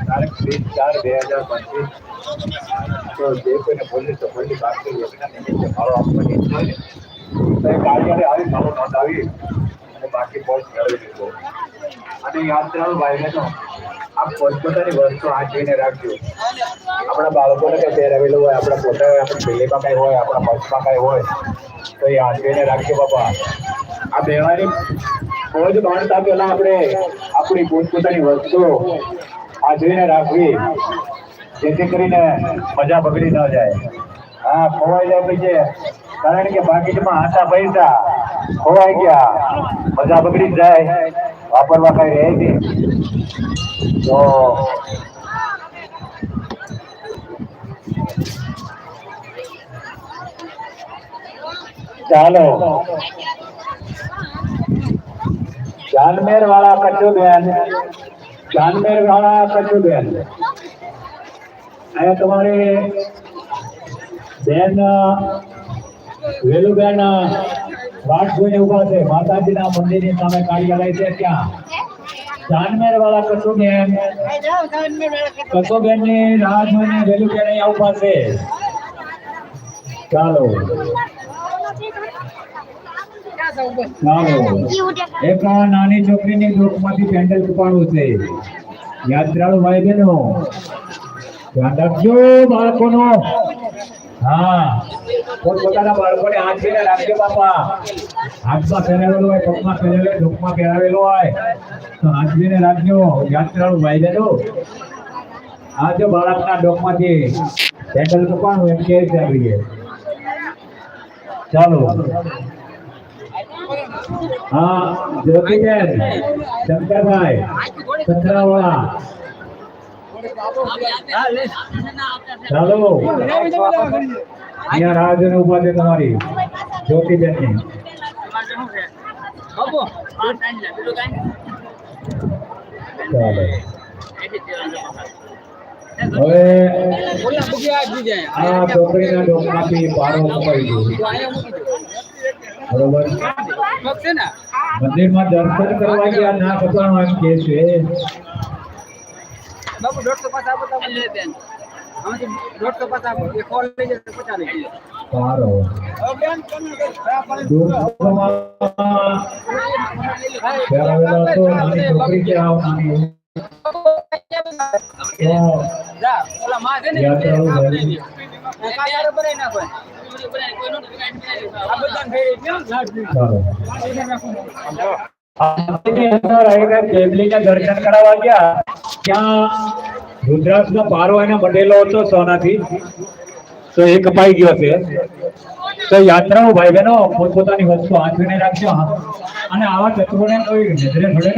તારીખ 30/4/2025 તો જે કોઈને પોલીસ સફળતી પ્રાપ્ત યોજના નિમિત્તે ફાળો આપવાની છે તો એ કાર્યાલય આવી ફાળો નોંધાવી અને બાકી પોસ્ટ મેળવી દીધો. અને યાત્રાળુ ભાઈ બહેનો આ પોતપોતાની વસ્તુ આંચવીને રાખજો. આપણા બાળકોને કંઈ પહેરાવેલું હોય, આપણા પોતા હોય, આપણા પેલીમાં કંઈ હોય, આપણા પક્ષમાં કંઈ હોય તો એ આંચવીને રાખજો બાપા. આ બેવાની ફોજ બાંધતા પહેલા આપણે આપણી પોતપોતાની વસ્તુ આંચવીને રાખવી, જેથી કરીને મજા બગડી ન જાય. હા, ખોવાઈ જાય પછી, કારણ કે પાકીટમાં આટા પૈસા ખોવાઈ ગયા, મજા બગડી જાય, વાપરવા કઈ રહે નહીં. તો ચાલો જાનમેર વાળા કચુબેન, જાનમેર વાળા કચુબેન, અહીંયા તમારે બેન વેલુબેન વાટ જોઈને ઉભા છે. માતાજીના મંદિરની સામે કાર્યાલય છે ત્યાં. જાનમેર વાળા કચુબેન, કચુબેન ની રાહ જોઈને વેલુબેન અહીંયા ઉભા છે. ચાલો એક નાની છોકરીની દુઃખમાંથી પેન્ડલ કપાડવું છે. યાત્રાળુ ભાઈ બહેનો ધ્યાન રાખજો બાળકોનો. હા, પોતાના બાળકોને આંચવીને રાખજો બાપા. હાથમાં પહેરાવેલું હોય, પગમાં પહેરેલું હોય, ડોકમાં પહેરાવેલું હોય તો આંચવીને રાખજો યાત્રાળુ ભાઈ બહેનો. આ જો બાળકના ડોકમાંથી પેન્ડલ કપાડવું એમ કે ચાલીએ. ચાલો હા, જ્યોતિબેન, શંકરભાઈ પથરાવાળા, ચાલો અહીંયા રાહ જોઈને ઉભા છે તમારી જ્યોતિબેન ની. હવે આ છોકરીના ડોકમાંથી પારો કપાઈ ગયો. બરોબર, મંદિરમાં દર્શન કરવા ગયા ના કપાણો એમ કે છે. બાબુ 150 આપો તમને બેન. આમાંથી 150 આપો. એ કોલ લઈ જશે 50 લઈ જશે. પારો બેન તમે દુર્ગમાં પહેરાવેલો હતો. નાની છોકરી છે આવવાની. જા ઓલા માં છે ને યાત્રાળુ ભાઈ કાકારો ભરાઈ નાખો. દર્શન કરાવવા ગયા ત્યાં રુદ્રાક્ષનો પારો એને બંધેલો હતો સોનાથી, તો એ કપાઈ ગયો છે. તો યાત્રાઓ ભાઈ બહેનો પોતપોતાની વસ્તુ આંચવીને રાખજો. અને આવા તત્વોને કોઈ નજરે થોડે ન